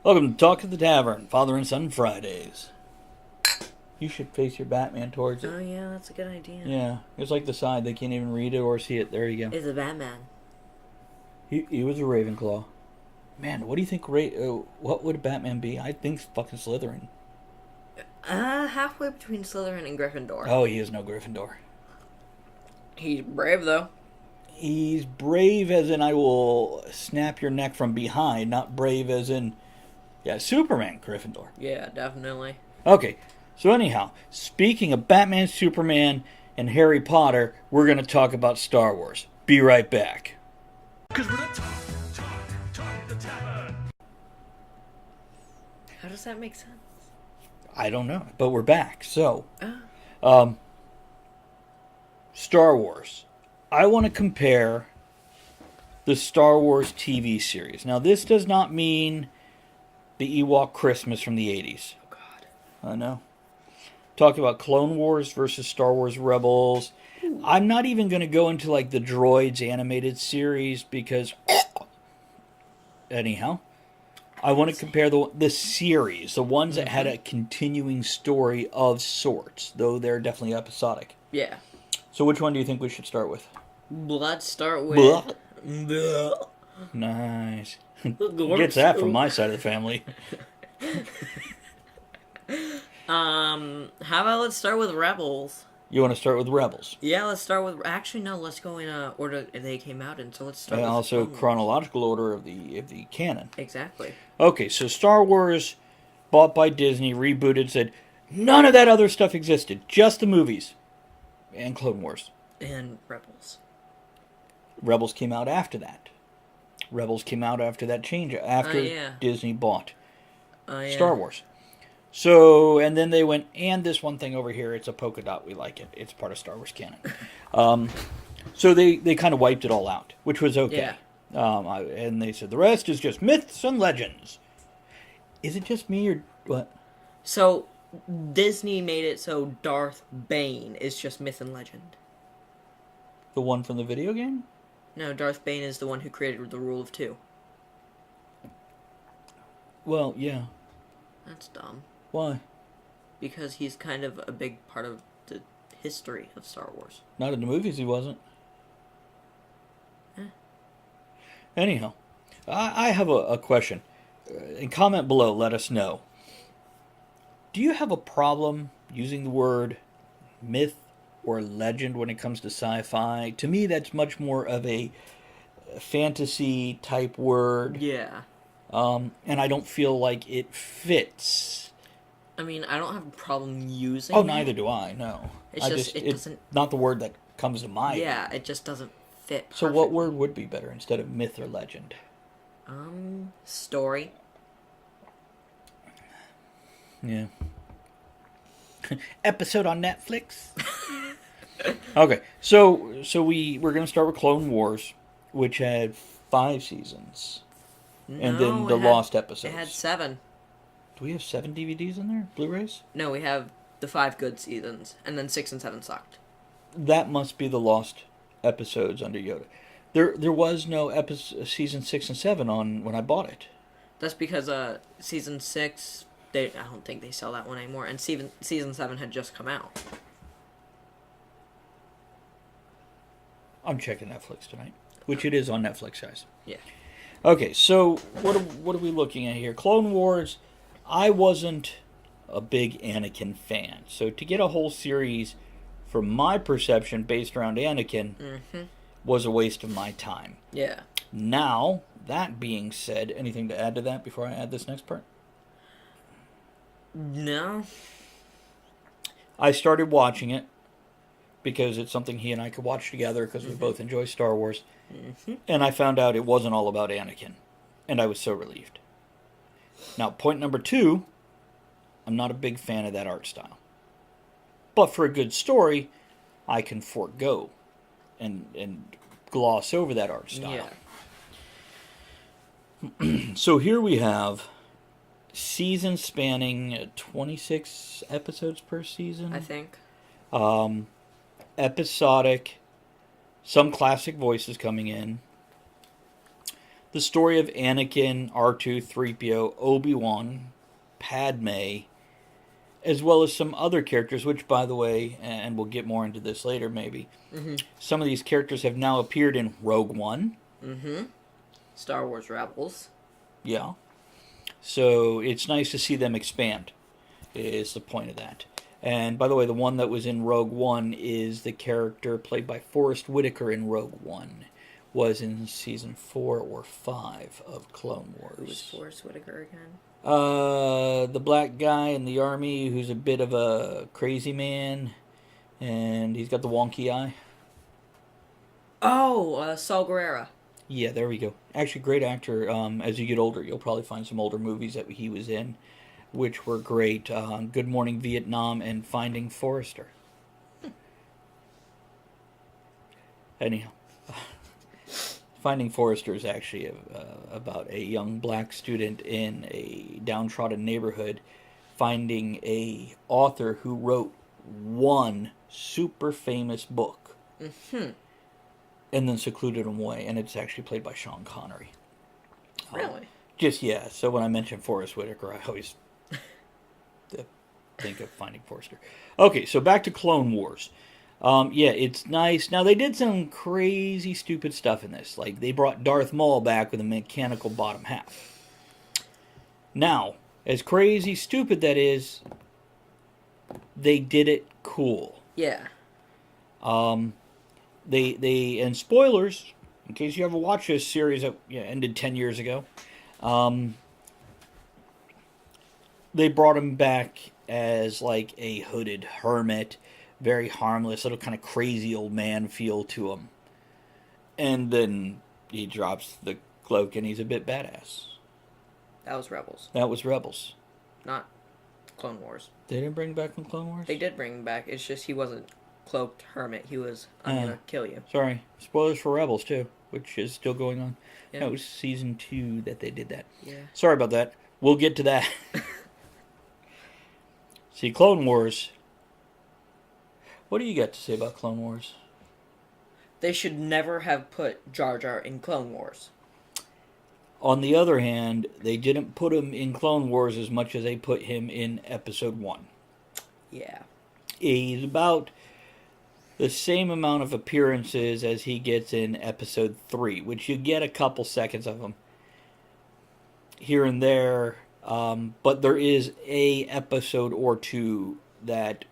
Welcome to Talk at the Tavern, Father and Son Fridays. You should face your Batman towards it. Oh, yeah, that's a good idea. Yeah, it's like the side. They can't even read it or see it. There you go. It's a Batman. He was a Ravenclaw. Man, what do you think? What would Batman be? I think fucking Slytherin. Halfway between Slytherin and Gryffindor. Oh, he is no Gryffindor. He's brave, though. He's brave as in I will snap your neck from behind, not brave as in, yeah, Superman, Gryffindor. Yeah, definitely. Okay, so anyhow, speaking of Batman, Superman, and Harry Potter, we're going to talk about Star Wars. Be right back. Cause we're not talk at the tavern. How does that make sense? I don't know, but we're back. So, Oh. Star Wars. I want to compare the Star Wars TV series. Now, this does not mean the Ewok Christmas from the 80s. Oh, God. I know. Talk about Clone Wars versus Star Wars Rebels. Ooh. I'm not even going to go into like the Droids animated series because anyhow, I want to compare the series, the ones that had a continuing story of sorts, though they're definitely episodic. Yeah. So which one do you think we should start with? Let's start with... Nice. Gets that from my side of the family. How about let's start with Rebels? You want to start with Rebels? Yeah, let's start with... Actually, no, let's go in order they came out in, so let's start and with... also chronological order of the canon. Exactly. Okay, so Star Wars, bought by Disney, rebooted, said, none of that other stuff existed. Just the movies. And Clone Wars. And Rebels. Rebels came out after that. Rebels came out after that change, after Disney bought Star Wars. So, and then they went, and this one thing over here, it's a polka dot, we like it. It's part of Star Wars canon. So they kind of wiped it all out, which was okay. Yeah. And they said, the rest is just myths and legends. Is it just me, or what? So, Disney made it so Darth Bane is just myth and legend. The one from the video game? No, Darth Bane is the one who created the Rule of Two. Well, yeah. That's dumb. Why? Because he's kind of a big part of the history of Star Wars. Not in the movies, he wasn't. Eh. Anyhow, I have a question. And comment below, let us know. Do you have a problem using the word myth or legend when it comes to sci-fi? To me, that's much more of a fantasy type word. Yeah. And I don't feel like it fits. I mean, I don't have a problem using it. Neither do I, no. It's it doesn't... not the word that comes to mind. Yeah, it just doesn't fit perfectly. So what word would be better instead of myth or legend? Story. Yeah. Episode on Netflix. Okay, so we're going to start with Clone Wars, which had 5 seasons. And then the lost episodes. It had 7. Do we have 7 DVDs in there? Blu-rays? No, we have the 5 good seasons, and then 6 and 7 sucked. That must be the lost episodes under Yoda. There was no season 6 and 7 on when I bought it. That's because season 6, I don't think they sell that one anymore, and season 7 had just come out. I'm checking Netflix tonight, which it is on Netflix, guys. Yeah. Okay, so what are we looking at here? Clone Wars, I wasn't a big Anakin fan. So to get a whole series, from my perception, based around Anakin, was a waste of my time. Yeah. Now, that being said, anything to add to that before I add this next part? No. I started watching it because it's something he and I could watch together because we both enjoy Star Wars. And I found out it wasn't all about Anakin. And I was so relieved. Now, point number 2, I'm not a big fan of that art style. But for a good story, I can forego and gloss over that art style. Yeah. So here we have season spanning 26 episodes per season. I think. Episodic, some classic voices coming in. the story of Anakin, R2, 3PO, Obi-Wan, Padme, as well as some other characters, which, by the way, and we'll get more into this later maybe, some of these characters have now appeared in Rogue One. Star Wars Rebels. Yeah. So it's nice to see them expand, is the point of that. And, by the way, the one that was in Rogue One is the character played by Forrest Whitaker in Rogue One. Was in season 4 or 5 of Clone Wars. Who was Forrest Whitaker again? The black guy in the army who's a bit of a crazy man, and he's got the wonky eye. Oh, Saul Guerrero. Yeah, there we go. Actually, great actor. As you get older, you'll probably find some older movies that he was in, which were great. Good Morning Vietnam and Finding Forrester. Anyhow. Finding Forrester is actually about a young black student in a downtrodden neighborhood finding a author who wrote one super famous book and then secluded him away, and it's actually played by Sean Connery. Really? Yeah. So when I mention Forrest Whitaker, I always think of Finding Forrester. Okay, so back to Clone Wars. Yeah, it's nice. Now, they did some crazy, stupid stuff in this. Like, they brought Darth Maul back with a mechanical bottom half. Now, as crazy, stupid that is, they did it cool. Yeah. They and spoilers, in case you ever watched this series that ended 10 years ago, they brought him back as, like, a hooded hermit. Very harmless, little kind of crazy old man feel to him. And then he drops the cloak and he's a bit badass. That was Rebels. That was Rebels. Not Clone Wars. They didn't bring back from Clone Wars? They did bring him back. It's just he wasn't cloaked hermit. He was, I'm going to kill you. Sorry. Spoilers for Rebels, too, which is still going on. Yeah. That was season 2 that they did that. Yeah. Sorry about that. We'll get to that. See, Clone Wars... What do you got to say about Clone Wars? They should never have put Jar Jar in Clone Wars. On the other hand, they didn't put him in Clone Wars as much as they put him in Episode 1. Yeah. He's about the same amount of appearances as he gets in Episode 3, which you get a couple seconds of him here and there, but there is a episode or two that...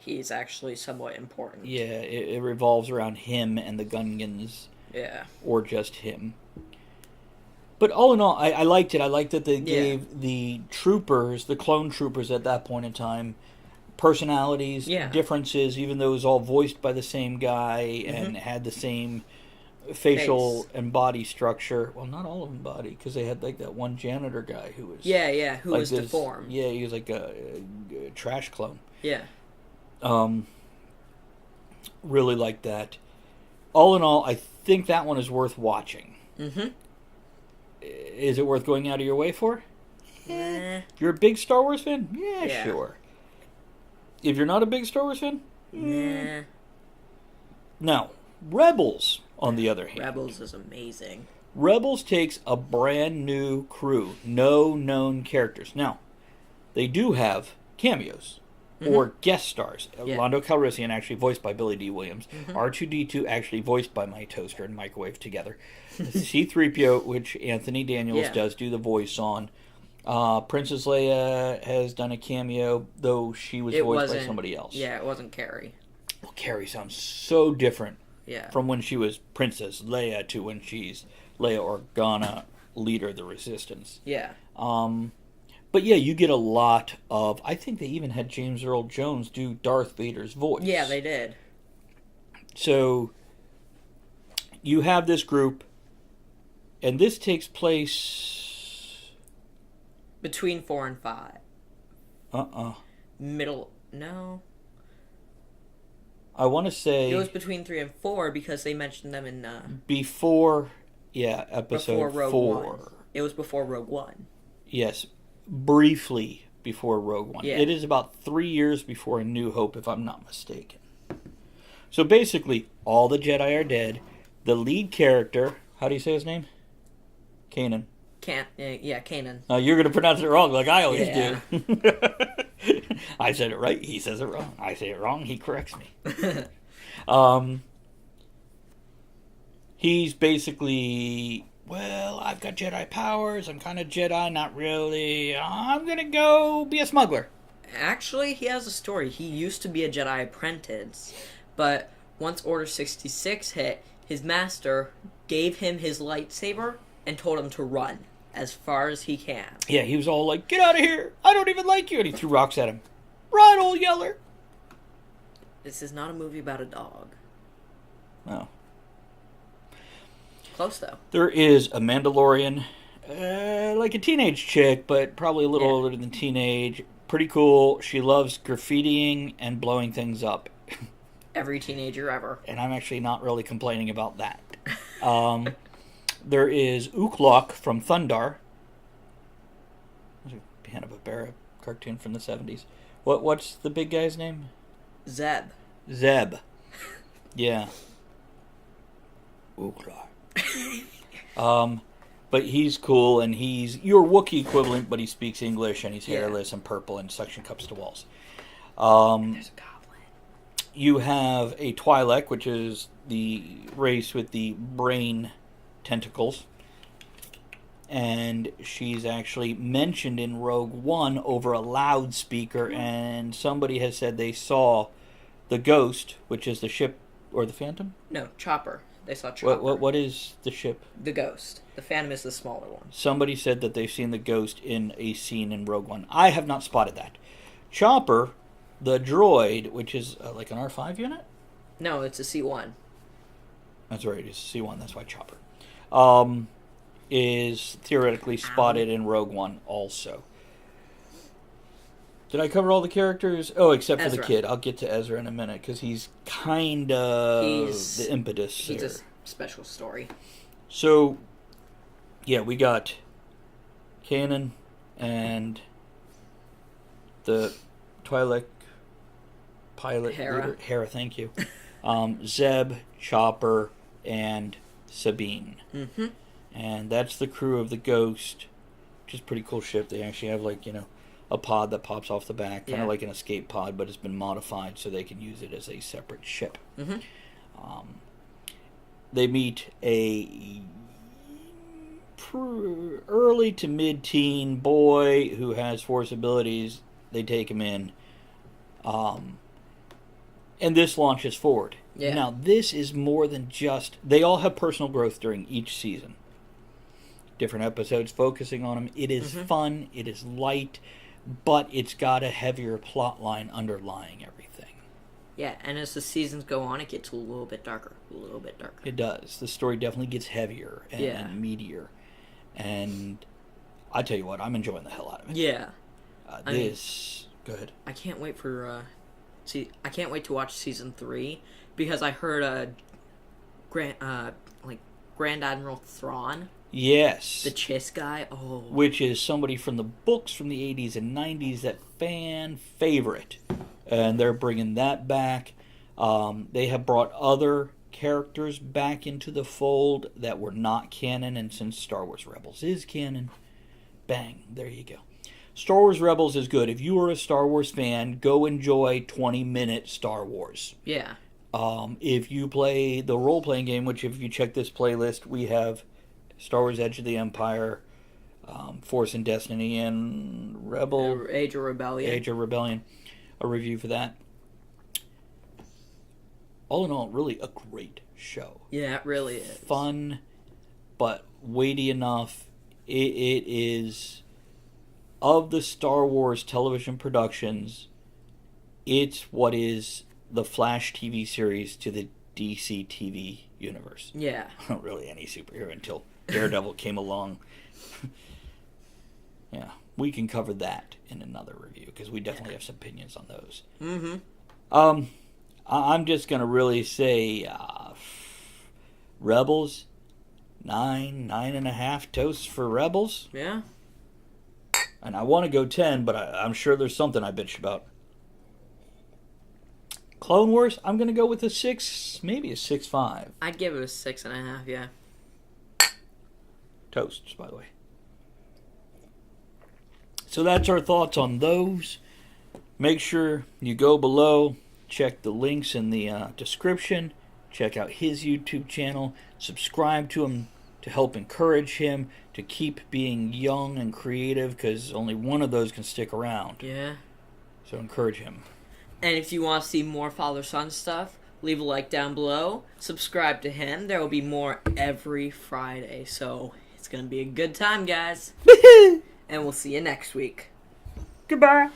He's actually somewhat important. Yeah, it revolves around him and the Gungans. Yeah. Or just him. But all in all, I liked it. I liked that they gave the troopers, the clone troopers at that point in time, personalities, differences, even though it was all voiced by the same guy and had the same facial and body structure. Well, not all of them body, because they had like that one janitor guy who was... who was deformed. Yeah, he was like a trash clone. Yeah. Really like that. All in all, I think that one is worth watching. Is it worth going out of your way for? You're a big Star Wars fan? Yeah, sure. If you're not a big Star Wars fan? Nah. Now, Rebels, on the other hand. Rebels is amazing. Rebels takes a brand new crew. No known characters. Now, they do have cameos. Or guest stars. Lando Calrissian, actually voiced by Billy D. Williams. R2-D2, actually voiced by my toaster and microwave together. C-3PO, which Anthony Daniels does do the voice on. Princess Leia has done a cameo, though she was voiced by somebody else. Yeah, it wasn't Carrie. Well, Carrie sounds so different Yeah. From when she was Princess Leia to when she's Leia Organa, leader of the Resistance. Yeah. But yeah, you get a lot of... I think they even had James Earl Jones do Darth Vader's voice. Yeah, they did. So, you have this group, and this takes place... Between 4 and 5. Middle... No. I want to say... It was between 3 and 4 because they mentioned them in... Before... Yeah, episode before Rogue 4. One. It was before Rogue One. Yes, briefly before Rogue One. Yeah. It is about 3 years before A New Hope, if I'm not mistaken. So basically, all the Jedi are dead. The lead character, how do you say his name? Kanan. Kanan. You're going to pronounce it wrong like I always Yeah. do. I said it right. He says it wrong. I say it wrong. He corrects me. He's basically, well, I've got Jedi powers. I'm kind of Jedi, not really. I'm going to go be a smuggler. Actually, he has a story. He used to be a Jedi apprentice, but once Order 66 hit, his master gave him his lightsaber and told him to run as far as he can. Yeah, he was all like, get out of here. I don't even like you. And he threw rocks at him. Run, old yeller. This is not a movie about a dog. No. Close, though. There is a Mandalorian, like a teenage chick, but probably a little older than teenage. Pretty cool. She loves graffitiing and blowing things up. Every teenager ever. And I'm actually not really complaining about that. There is Uklok from Thundar. Hanna-Barbera cartoon from the 70s. What's the big guy's name? Zeb. Yeah. Uklok. But he's cool, and he's your Wookiee equivalent, but he speaks English, and he's hairless and purple and suction cups to walls. There's a goblin. You have a Twi'lek, which is the race with the brain tentacles. And she's actually mentioned in Rogue One over a loudspeaker, and somebody has said they saw the Ghost, which is the ship, or the Phantom? No, Chopper. They saw Chopper. What is the ship? The Ghost. The Phantom is the smaller one. Somebody said that they've seen the Ghost in a scene in Rogue One. I have not spotted that. Chopper, the droid, which is like an R5 unit? No, it's a C1. That's right, it's a C1, that's why Chopper. Is theoretically spotted in Rogue One also. Did I cover all the characters? Oh, except for the kid. I'll get to Ezra in a minute, because he's kind of the impetus He's here. a special story. So, yeah, we got Kanan and the Twi'lek pilot leader. Hera, thank you. Zeb, Chopper, and Sabine. Mm-hmm. And that's the crew of the Ghost, which is a pretty cool ship. They actually have, like, a pod that pops off the back, kind of like an escape pod, but it's been modified so they can use it as a separate ship. Mm-hmm. They meet a early to mid-teen boy who has Force abilities. They take him in. And this launches forward. Yeah. Now, this is more than just... They all have personal growth during each season. Different episodes focusing on them. It is fun. It is light. But it's got a heavier plot line underlying everything. Yeah, and as the seasons go on, it gets a little bit darker. It does. The story definitely gets heavier and meatier. And I tell you what, I'm enjoying the hell out of it. Yeah. Go ahead. I can't wait for... I can't wait to watch season 3, because I heard Grand Admiral Thrawn. Yes. The Chiss guy. Oh. Which is somebody from the books from the 80s and 90s, that fan favorite. And they're bringing that back. They have brought other characters back into the fold that were not canon, and since Star Wars Rebels is canon, bang, there you go. Star Wars Rebels is good. If you are a Star Wars fan, go enjoy 20-minute Star Wars. Yeah. If you play the role-playing game, which if you check this playlist, we have Star Wars Edge of the Empire, Force and Destiny, and Age of Rebellion. A review for that. All in all, really a great show. Yeah, it really is. Fun, but weighty enough. It is, of the Star Wars television productions, it's what is the Flash TV series to the DC TV universe. Yeah. Not really any superhero until Daredevil came along. Yeah, we can cover that in another review, because we definitely have some opinions on those. Mm-hmm. I'm just going to really say Rebels, 9.5 toasts for Rebels. Yeah. And I want to go 10, but I'm sure there's something I bitch about. Clone Wars, I'm going to go with a 6, maybe a 6.5. I'd give it a 6.5, yeah. Toasts, by the way. So that's our thoughts on those. Make sure you go below, check the links in the description, check out his YouTube channel, subscribe to him to help encourage him to keep being young and creative, because only one of those can stick around. Yeah. So encourage him. And if you want to see more father-son stuff, leave a like down below. Subscribe to him. There will be more every Friday. So it's going to be a good time, guys. And we'll see you next week. Goodbye.